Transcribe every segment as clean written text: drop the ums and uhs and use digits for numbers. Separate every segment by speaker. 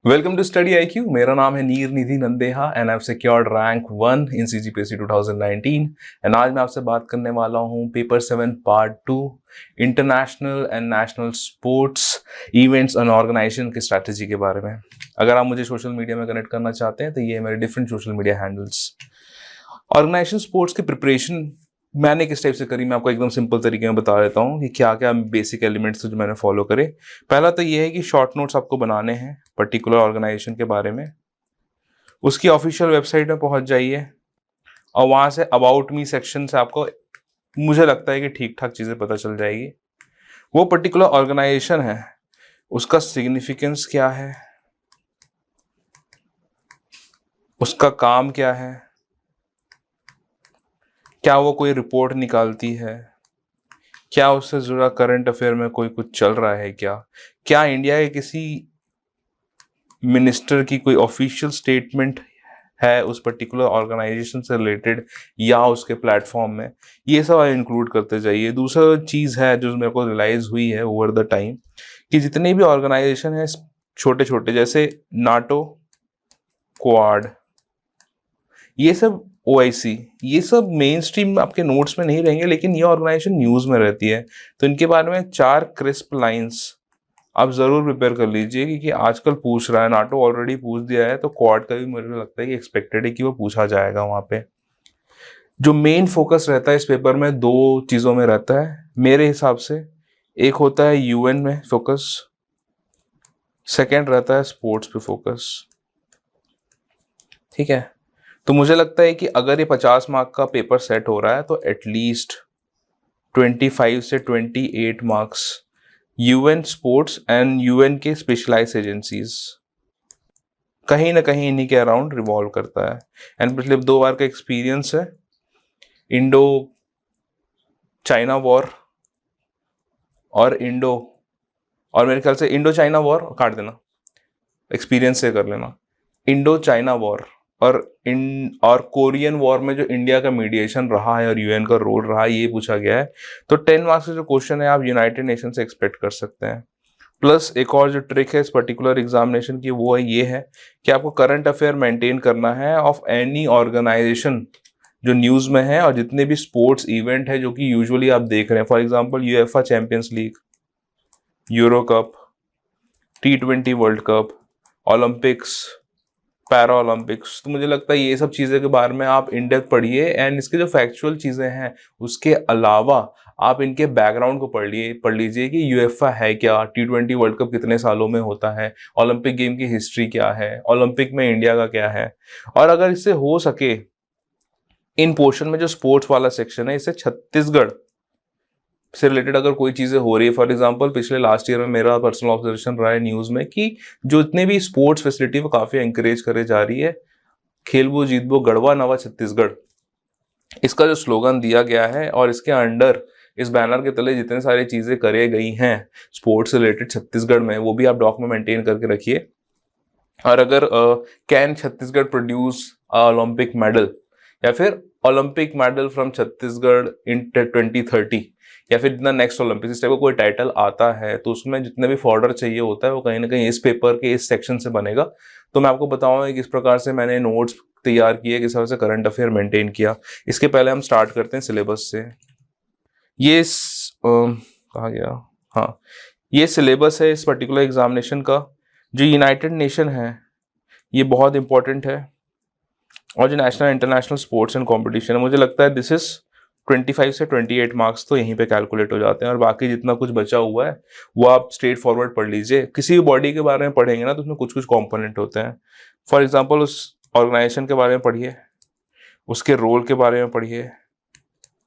Speaker 1: Welcome to study IQ। मेरा नाम है Neer Nidhi Nandeha and I have secured rank 1 in CGPSC 2019 and आज मैं आपसे बात करने वाला हूँ paper 7 part 2 international and national sports events and organisation की स्ट्रैटेजी के बारे में। अगर आप मुझे सोशल मीडिया में कनेक्ट करना चाहते हैं तो ये मेरे different social media handles. Organisation sports की प्रिपरेशन मैंने किस टाइप से करी, मैं आपको एकदम सिंपल तरीके में बता देता हूँ कि क्या क्या बेसिक एलिमेंट्स जो मैंने फॉलो करे। पहला तो ये है कि शॉर्ट नोट्स आपको बनाने हैं पर्टिकुलर ऑर्गेनाइजेशन के बारे में। उसकी ऑफिशियल वेबसाइट में पहुंच जाइए और वहाँ से अबाउट मी सेक्शन से आपको मुझे लगता है कि ठीक ठाक चीज़ें पता चल जाएगी। वो पर्टिकुलर ऑर्गेनाइजेशन है, उसका सिग्निफिकेंस क्या है, उसका काम क्या है, क्या वो कोई रिपोर्ट निकालती है, क्या उससे जुड़ा करंट अफेयर में कोई कुछ चल रहा है, क्या इंडिया के किसी मिनिस्टर की कोई ऑफिशियल स्टेटमेंट है उस पर्टिकुलर ऑर्गेनाइजेशन से रिलेटेड या उसके प्लेटफॉर्म में, ये सब आप इंक्लूड करते जाइए। दूसरा चीज़ है जो मेरे को रियलाइज हुई है ओवर द टाइम कि जितने भी ऑर्गेनाइजेशन है छोटे छोटे, जैसे नाटो, क्वाड, ये सब OIC, ये सब मेन स्ट्रीम आपके नोट्स में नहीं रहेंगे, लेकिन ये ऑर्गेनाइजेशन न्यूज़ में रहती है। तो इनके बारे में 4 क्रिस्प लाइंस आप ज़रूर प्रिपेयर कर लीजिए क्योंकि आजकल पूछ रहा है, नाटो ऑलरेडी पूछ दिया है, तो क्वाड का भी मुझे लगता है कि एक्सपेक्टेड है कि वो पूछा जाएगा वहाँ पे। जो मेन फोकस रहता है इस पेपर में 2 चीज़ों में रहता है मेरे हिसाब से। एक होता है UN में फोकस, सेकेंड रहता है स्पोर्ट्स पे फोकस। ठीक है, तो मुझे लगता है कि अगर ये 50 मार्क का पेपर सेट हो रहा है तो एटलीस्ट 25 से 28 marks UN sports and UN के स्पेशलाइज एजेंसीज कहीं ना कहीं इन्हीं के अराउंड रिवॉल्व करता है। एंड पिछले 2 बार का एक्सपीरियंस है, इंडो चाइना वॉर और मेरे ख्याल से इंडो चाइना वॉर काट देना, एक्सपीरियंस से कर लेना। इंडो चाइना वॉर और कोरियन वॉर में जो इंडिया का मीडिएशन रहा है और UN का रोल रहा है, ये पूछा गया है। तो 10 मार्क्स का जो क्वेश्चन है आप यूनाइटेड नेशन से एक्सपेक्ट कर सकते हैं। प्लस एक और जो ट्रिक है इस पर्टिकुलर एग्जामिनेशन की, वो ये है कि आपको करंट अफेयर मेंटेन करना है ऑफ एनी ऑर्गेनाइजेशन जो न्यूज़ में है और जितने भी स्पोर्ट्स इवेंट है जो कि यूजुअली आप देख रहे हैं। For example UEFA champions league, euro cup, T20 world cup, Olympics, para Olympics. तो मुझे लगता है ये सब चीज़ें के बारे में आप इन डेप्थ पढ़िए एंड इसके जो फैक्चुअल चीज़ें हैं उसके अलावा आप इनके बैकग्राउंड को पढ़ लीजिए कि UEFA है क्या, T20 वर्ल्ड कप कितने सालों में होता है, ओलंपिक गेम की हिस्ट्री क्या है, ओलंपिक में इंडिया का क्या है। और अगर इससे हो सके इन पोर्शन में जो स्पोर्ट्स वाला सेक्शन है, इससे छत्तीसगढ़ से रिलेटेड अगर कोई चीज़ें हो रही है, फॉर एग्जांपल पिछले लास्ट ईयर में मेरा पर्सनल ऑब्जर्वेशन रहा है न्यूज़ में कि जो इतने भी स्पोर्ट्स फैसिलिटी वो काफ़ी इंकरेज करे जा रही है, खेलबो जीतबो गढ़वा नवा छत्तीसगढ़, इसका जो स्लोगन दिया गया है और इसके अंडर इस बैनर के तले जितने सारी चीज़ें करे गई हैं स्पोर्ट्स से रिलेटेड छत्तीसगढ़ में, वो भी आप डॉक में मेंटेन करके रखिए। और अगर can Chhattisgarh produce Olympic medal या फिर ओलंपिक मेडल फ्रॉम छत्तीसगढ़ इन 2030 या फिर इतना नेक्स्ट ओलंपिक्स, इस टाइप का कोई टाइटल आता है तो उसमें जितने भी फॉर्डर चाहिए होता है वो कहीं ना कहीं इस पेपर के इस सेक्शन से बनेगा। तो मैं आपको बताऊंगा किस प्रकार से मैंने नोट्स तैयार किए, किस तरह से करंट अफेयर मेंटेन किया। इसके पहले हम स्टार्ट करते हैं सिलेबस से। ये कहाँ गया, हाँ, ये सिलेबस है इस पर्टिकुलर एग्जामिनेशन का। जो यूनाइटेड नेशन है ये बहुत इंपॉर्टेंट है और जो national international sports and competition है, मुझे लगता है दिस इज 25 से 28 मार्क्स तो यहीं पे कैलकुलेट हो जाते हैं और बाकी जितना कुछ बचा हुआ है वो आप स्ट्रेट फॉरवर्ड पढ़ लीजिए। किसी भी बॉडी के बारे में पढ़ेंगे ना तो उसमें कुछ कुछ कॉम्पोनेंट होते हैं। फॉर एग्जांपल उस ऑर्गेनाइजेशन के बारे में पढ़िए, उसके रोल के बारे में पढ़िए,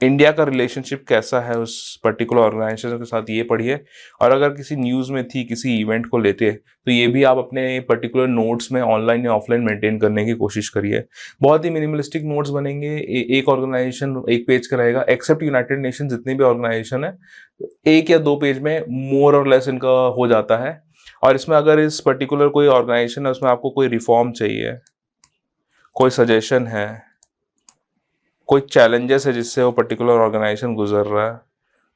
Speaker 1: इंडिया का रिलेशनशिप कैसा है उस पर्टिकुलर ऑर्गेनाइजेशन के साथ, ये पढ़िए। और अगर किसी न्यूज़ में थी किसी इवेंट को लेते तो ये भी आप अपने पर्टिकुलर नोट्स में ऑनलाइन या ऑफलाइन मेंटेन करने की कोशिश करिए। बहुत ही मिनिमलिस्टिक नोट्स बनेंगे, एक ऑर्गेनाइजेशन 1 पेज का रहेगा, एक्सेप्ट यूनाइटेड नेशन जितने भी ऑर्गेनाइजेशन है 1 या 2 पेज में मोर और लेस इनका हो जाता है। और इसमें अगर इस पर्टिकुलर कोई ऑर्गेनाइजेशन है उसमें आपको कोई रिफॉर्म चाहिए, कोई सजेशन है, कोई चैलेंजेस है जिससे वो पर्टिकुलर ऑर्गेनाइजेशन गुजर रहा है,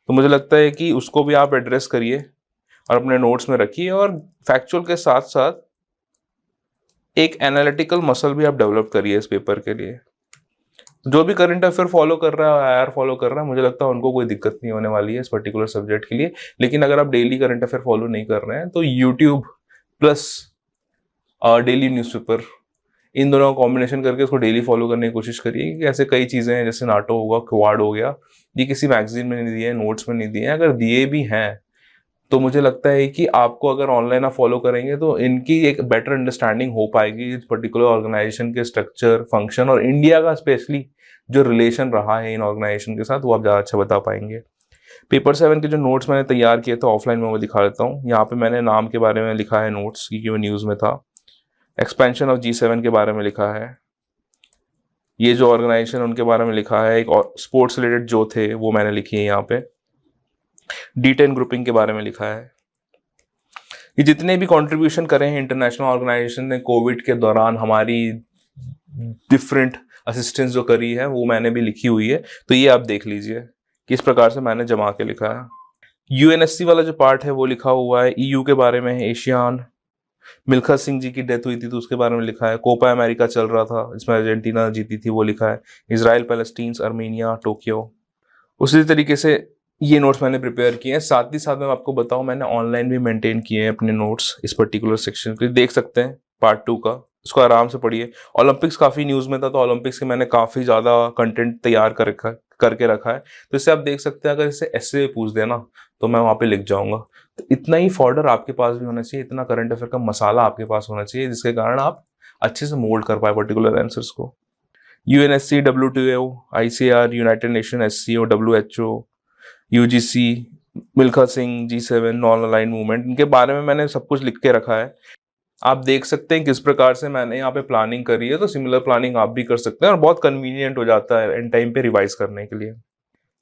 Speaker 1: तो मुझे लगता है कि उसको भी आप एड्रेस करिए और अपने नोट्स में रखिए। और फैक्चुअल के साथ साथ एक एनालिटिकल मसल भी आप डेवलप करिए इस पेपर के लिए। जो भी करंट अफेयर फॉलो कर रहा है, आईआर फॉलो कर रहा है, मुझे लगता है उनको कोई दिक्कत नहीं होने वाली है इस पर्टिकुलर सब्जेक्ट के लिए। लेकिन अगर आप डेली करंट अफेयर फॉलो नहीं कर रहे हैं तो यूट्यूब प्लस डेली न्यूज़पेपर, इन दोनों का कॉम्बिनेशन करके उसको डेली फॉलो करने की कोशिश करिए। कि ऐसे कई चीज़ें हैं, जैसे नाटो होगा, क्वाड हो गया, ये किसी मैगजीन में नहीं दिए हैं, नोट्स में नहीं दिए हैं। अगर दिए भी हैं तो मुझे लगता है कि आपको अगर ऑनलाइन आप फॉलो करेंगे तो इनकी एक बेटर अंडरस्टैंडिंग हो पाएगी इस पर्टिकुलर ऑर्गेनाइजेशन के स्ट्रक्चर, फंक्शन और इंडिया का स्पेशली जो रिलेशन रहा है इन ऑर्गेनाइजेशन के साथ, वो आप ज़्यादा अच्छा बता पाएंगे। पेपर 7 के जो नोट्स मैंने तैयार किए थे ऑफलाइन में, वो दिखा देता हूँ। यहाँ पे मैंने नाम के बारे में लिखा है नोट्स, क्योंकि वो न्यूज़ में था। एक्सपेंशन ऑफ G7 के बारे में लिखा है, ये जो ऑर्गेनाइजेशन उनके बारे में लिखा है। एक स्पोर्ट्स रिलेटेड जो थे वो मैंने लिखी है यहाँ पे। D10 ग्रुपिंग के बारे में लिखा है। ये जितने भी कंट्रीब्यूशन करे हैं इंटरनेशनल ऑर्गेनाइजेशन ने कोविड के दौरान, हमारी डिफरेंट असिस्टेंस जो करी है, वो मैंने भी लिखी हुई है। तो ये आप देख लीजिए किस प्रकार से मैंने जमा के लिखा है। यूएनएससी वाला जो पार्ट है वो लिखा हुआ है। ईयू के बारे में है, एशियान, मिल्खा सिंह जी की डेथ हुई थी तो उसके बारे में लिखा है। कोपा अमेरिका चल रहा था, इसमें अर्जेंटीना जीती थी, वो लिखा है। Israel, Palestine, Armenia, Tokyo. उसी तरीके से ये नोट्स मैंने प्रिपेयर किए हैं। साथ ही साथ मैं आपको बताऊं, मैंने ऑनलाइन भी मेंटेन किए हैं अपने नोट्स इस पर्टिकुलर सेक्शन के, देख सकते हैं पार्ट 2 का, इसको आराम से पढ़िए। ओलंपिक्स काफ़ी न्यूज़ में था, तो ओलंपिक्स के मैंने काफ़ी ज़्यादा कंटेंट तैयार करके रखा है। तो इससे आप देख सकते हैं, अगर इससे ऐसे पूछ देना तो मैं वहाँ पे लिख जाऊंगा। तो इतना ही फॉर्डर आपके पास भी होना चाहिए, इतना करंट अफेयर का मसाला आपके पास होना चाहिए, जिसके कारण आप अच्छे से मोल्ड कर पाए पर्टिकुलर आंसर्स को। UNSC, WTO, ICAR, United nation, SCO, WHO, UGC, Milkha Singh, G7, non align movement, इनके बारे में मैंने सब कुछ लिख के रखा है। आप देख सकते हैं किस प्रकार से मैंने यहाँ पे प्लानिंग करी है। तो सिमिलर प्लानिंग आप भी कर सकते हैं और बहुत कन्वीनियंट हो जाता है एंड टाइम पे रिवाइज करने के लिए।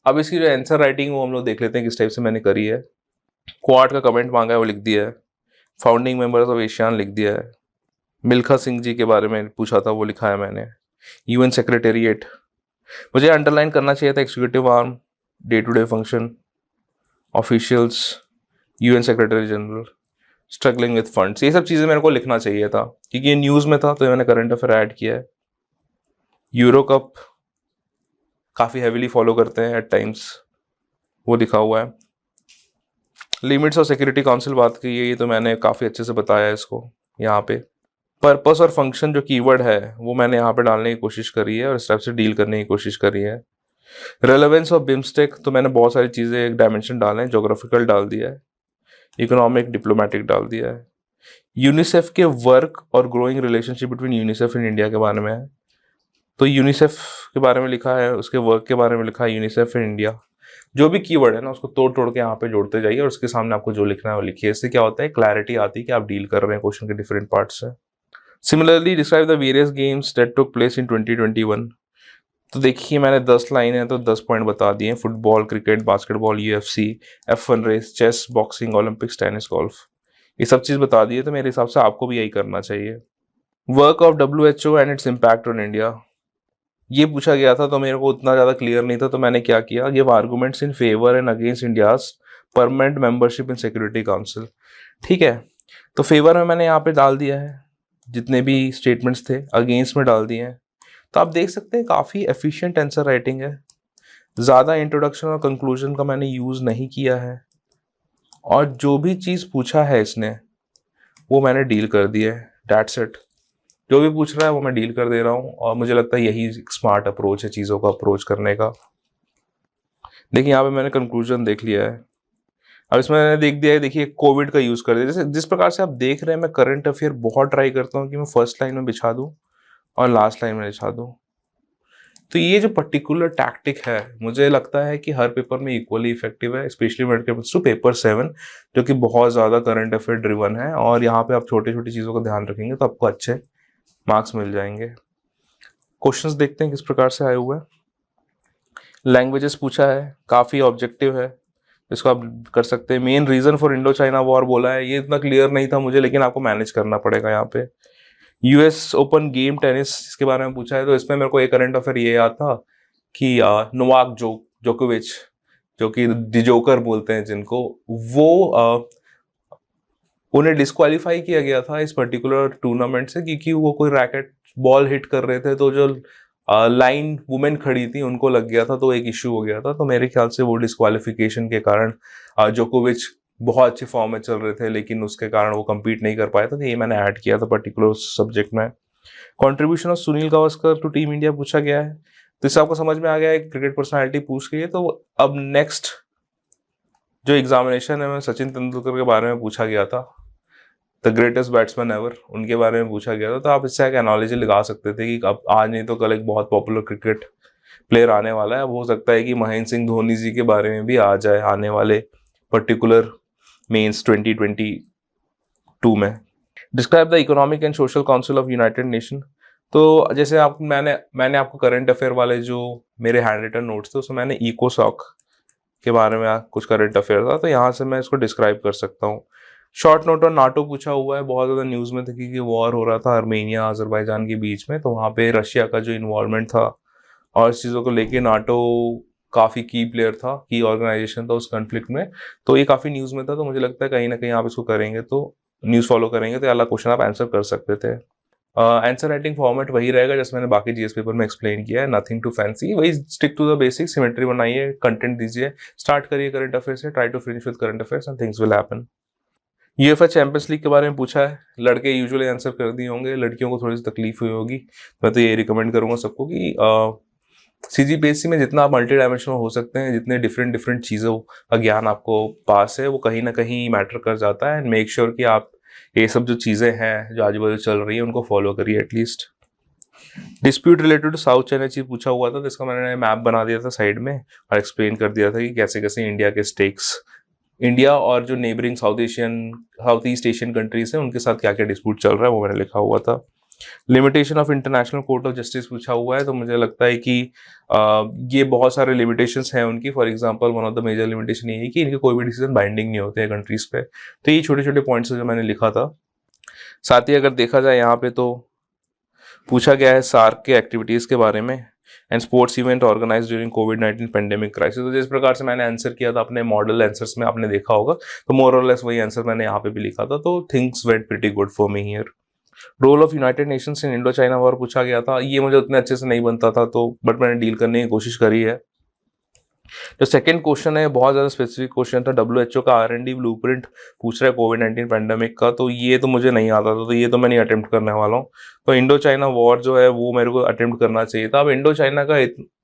Speaker 1: अब इसकी जो आंसर राइटिंग वो हम लोग देख लेते हैं किस टाइप से मैंने करी है। क्वाड का कमेंट मांगा है, वो लिख दिया है। फाउंडिंग मेंबर्स ऑफ एशियान लिख दिया है। मिल्खा सिंह जी के बारे में पूछा था, वो लिखा है मैंने। UN सेक्रेटेरिएट, मुझे अंडरलाइन करना चाहिए था। Executive arm, day to day function, officials, UN secretary general, struggling with funds, ये सब चीज़ें मेरे को लिखना चाहिए था क्योंकि ये न्यूज़ में था, तो मैंने करंट अफेयर ऐड किया है। यूरो कप काफ़ी हैविली फॉलो करते हैं एट टाइम्स, वो लिखा हुआ है। लिमिट्स ऑफ सिक्योरिटी काउंसिल बात की है, ये तो मैंने काफ़ी अच्छे से बताया है इसको यहाँ पे। पर्पस और फंक्शन जो कीवर्ड है वो मैंने यहाँ पे डालने की कोशिश करी है और इस टाइप से डील करने की कोशिश करी है। रेलेवेंस ऑफ बिम्स्टेक, तो मैंने बहुत सारी चीज़ें, एक डायमेंशन डाले हैं, जोग्राफिकल डाल दिया है, इकोनॉमिक, डिप्लोमेटिक डाल दिया है। यूनिसेफ के वर्क और growing relationship between UNICEF and India के बारे में है, तो यूनिसेफ के बारे में लिखा है, उसके वर्क के बारे में लिखा है, यूनिसेफ एंड इंडिया। जो भी कीवर्ड है ना, उसको तोड़ तोड़ के यहाँ पे जोड़ते जाइए और उसके सामने आपको जो लिखना है वो लिखिए। इससे क्या होता है, क्लैरिटी आती है कि आप डील कर रहे हैं क्वेश्चन के डिफरेंट पार्ट्स से। Similarly describe the various games that took place in 2021, तो देखिए मैंने 10 लाइन है तो 10 पॉइंट बता दिए। Football, cricket, basketball, UFC, F1 race, chess, boxing, Olympics, tennis, golf, ये सब चीज़ बता दिए। तो मेरे हिसाब से आपको भी यही करना चाहिए। Work of WHO and its impact on India, ये पूछा गया था तो मेरे को उतना ज़्यादा क्लियर नहीं था, तो मैंने क्या किया, give arguments in favour and against India's permanent membership in security council. ठीक है, तो फेवर में मैंने यहाँ पे डाल दिया है, जितने भी स्टेटमेंट्स थे अगेंस्ट में डाल दिए हैं। तो आप देख सकते हैं काफ़ी एफिशिएंट आंसर राइटिंग है। ज़्यादा इंट्रोडक्शन और कंक्लूजन का मैंने यूज़ नहीं किया है और जो भी चीज़ पूछा है इसने वो मैंने डील कर दिया है। दैट्स इट, जो भी पूछ रहा है वो मैं डील कर दे रहा हूँ और मुझे लगता है यही स्मार्ट अप्रोच है चीज़ों का अप्रोच करने का। देखिए यहाँ पे मैंने कंक्लूजन देख लिया है। अब इसमें मैंने देख दिया है, देखिए कोविड का यूज़ कर दिया। जैसे जिस प्रकार से आप देख रहे हैं, मैं करंट अफेयर बहुत ट्राई करता हूँ कि मैं फर्स्ट लाइन में बिछा दूँ और लास्ट लाइन में बिछा दूँ। तो ये जो पर्टिकुलर टैक्टिक है, मुझे लगता है कि हर पेपर में इक्वली इफेक्टिव है, specially when it comes to paper 7 जो कि बहुत ज़्यादा करंट अफेयर ड्रिवन है। और यहाँ पे आप छोटी छोटी चीज़ों का ध्यान रखेंगे तो आपको अच्छे मार्क्स मिल जाएंगे। क्वेश्चंस देखते हैं किस प्रकार से आए हुए हैं। लैंग्वेजेस पूछा है, काफ़ी ऑब्जेक्टिव है, इसको आप कर सकते हैं। Main reason for Indo China war बोला है, ये इतना क्लियर नहीं था मुझे, लेकिन आपको मैनेज करना पड़ेगा यहाँ पे। US ओपन गेम टेनिस, इसके बारे में पूछा है, तो इसमें मेरे को एक करंट अफेयर ये याद था कि नोवाक जोकोविच, जो कि द जोकर बोलते हैं जिनको, वो उन्हें डिस्क्वालीफाई किया गया था इस पर्टिकुलर टूर्नामेंट से क्योंकि वो कोई रैकेट बॉल हिट कर रहे थे, तो जो लाइन वुमेन खड़ी थी उनको लग गया था, तो एक इश्यू हो गया था। तो मेरे ख्याल से वो डिस्क्वालिफिकेशन के कारण जोकोविच बहुत अच्छे फॉर्म में चल रहे थे, लेकिन उसके कारण वो compete नहीं कर पाए थे। तो ये मैंने ऐड किया था पर्टिकुलर सब्जेक्ट में। Contribution of Sunil Gavaskar to team India पूछा गया है, तो इससे आपको समझ में आ गया है क्रिकेट पर्सनालिटी पूछ गई है। तो अब नेक्स्ट जो एग्जामिनेशन है, मैं सचिन तेंदुलकर के बारे में पूछा गया था, द ग्रेटेस्ट बैट्समैन एवर, उनके बारे में पूछा गया था। तो आप इससे एक एनालॉजी लगा सकते थे कि अब आज नहीं तो कल एक बहुत पॉपुलर क्रिकेट प्लेयर आने वाला है। अब हो सकता है कि महेंद्र सिंह धोनी जी के बारे में भी आ जाए आने वाले पर्टिकुलर मेंस 2022 में। Describe the economic and social council of United nation. तो जैसे आप मैंने आपको करंट अफेयर वाले जो मेरे हैंड रिटन नोट्स थे उसमें मैंने इकोसॉक के बारे में कुछ करंट अफेयर था, तो यहाँ से मैं इसको डिस्क्राइब कर सकता हूँ। शॉर्ट नोट और नाटो पूछा हुआ है, बहुत ज़्यादा न्यूज़ में था क्योंकि वॉर हो रहा था आर्मेनिया अजरबैजान के बीच में, तो वहाँ पे रशिया का जो इन्वॉल्वमेंट था और इस चीज़ों को लेके नाटो काफ़ी की प्लेयर था, की ऑर्गेनाइजेशन था उस कन्फ्लिक्ट में, तो ये काफ़ी न्यूज़ में था। तो मुझे लगता है कहीं ना कहीं आप इसको करेंगे तो न्यूज़ फॉलो करेंगे तो अगला क्वेश्चन आप आंसर कर सकते थे। आंसर राइटिंग फॉर्मेट वही रहेगा जैसे मैंने बाकी जीएस पेपर में एक्सप्लेन किया है, नथिंग टू फैंसी, वही stick to the basic, symmetry बनाइए, कंटेंट दीजिए, स्टार्ट करिए करंट अफेयर से, try to finish with current affairs and things will happen. UEFA champions league के बारे में पूछा है, लड़के यूजुअली आंसर कर दिए होंगे, लड़कियों को थोड़ी सी तकलीफ हुई होगी। मैं तो ये रिकमेंड करूंगा सबको कि सीजीपीएससी में जितना आप मल्टी डायमेंशनल हो सकते हैं, जितने डिफरेंट डिफरेंट चीज़ों का ज्ञान आपको पास है, वो कहीं ना कहीं मैटर कर जाता है। एंड मेक श्योर कि आप ये सब जो चीज़ें हैं जो आजू बाजू चल रही है उनको फॉलो करिए at least. Dispute related to South China Sea पूछा हुआ था, तो इसका मैंने मैप बना दिया था साइड में और एक्सप्लेन कर दिया था कि कैसे कैसे इंडिया के स्टेक्स, इंडिया और जो neighbouring south east Asian countries हैं उनके साथ क्या क्या डिस्प्यूट चल रहा है वो मैंने लिखा हुआ था। Limitation of international court of justice पूछा हुआ है, तो मुझे लगता है कि ये बहुत सारे लिमिटेशंस हैं उनकी। For example one of the major limitation ये है कि इनके कोई भी डिसीजन बाइंडिंग नहीं होते हैं कंट्रीज पे। तो ये छोटे छोटे पॉइंट्स जो मैंने लिखा था। साथ ही अगर देखा जाए यहाँ पे तो पूछा गया है सार्क के एक्टिविटीज़ के बारे में and sports event organise during कोविड-19 पेंडेमिक क्राइसिस। तो जिस प्रकार से मैंने आंसर किया था अपने मॉडल आंसर्स में आपने देखा होगा, तो मोर और लेस वही आंसर मैंने यहाँ पे भी लिखा था। तो things went pretty good for me here. Role of United Nations in Indo China war पूछा गया था, ये मुझे उतने अच्छे से नहीं बनता था तो बट मैंने डील करने की कोशिश करी है। जो सेकंड क्वेश्चन है बहुत ज़्यादा स्पेसिफिक क्वेश्चन था, डब्ल्यूएचओ का R&D ब्लूप्रिंट पूछ रहा है कोविड-19 पैंडेमिक का, तो ये तो मुझे नहीं आता था, तो ये तो मैं नहीं अटेम्प्ट करने वाला हूँ। तो इंडो चाइना वॉर जो है वो मेरे को अटेम्प्ट करना चाहिए था। अब इंडो चाइना का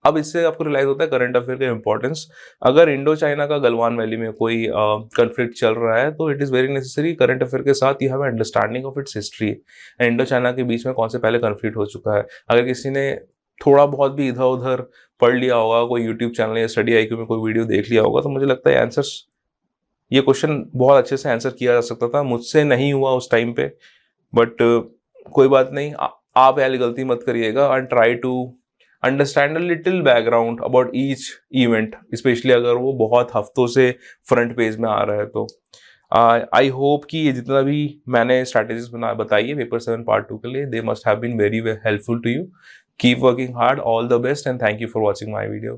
Speaker 1: अब इससे आपको रियलाइज होता है करंट अफेयर का इंपॉर्टेंस। अगर इंडो चाइना का गलवान वैली में कोई कन्फ्लिक्ट चल रहा है तो it is very necessary current affair के साथ you have understanding of its history. Indo China के बीच में कौन से पहले कन्फ्लिक्ट हो चुका है, अगर किसी ने थोड़ा बहुत भी इधर उधर पढ़ लिया होगा, कोई यूट्यूब चैनल या स्टडी आईक्यू में कोई वीडियो देख लिया होगा, तो मुझे लगता है आंसर्स, ये क्वेश्चन बहुत अच्छे से आंसर किया जा सकता था। मुझसे नहीं हुआ उस टाइम पे, बट कोई बात नहीं, आप यार गलती मत करिएगा and try to understand a little background about each event, specially अगर वो बहुत हफ्तों से फ्रंट पेज में आ रहा है तो। आई होप कि ये जितना भी मैंने स्ट्रैटेजीज बताई है पेपर 7 पार्ट 2 के लिए, they must have been very helpful to you. Keep working hard, all the best, and thank you for watching my video.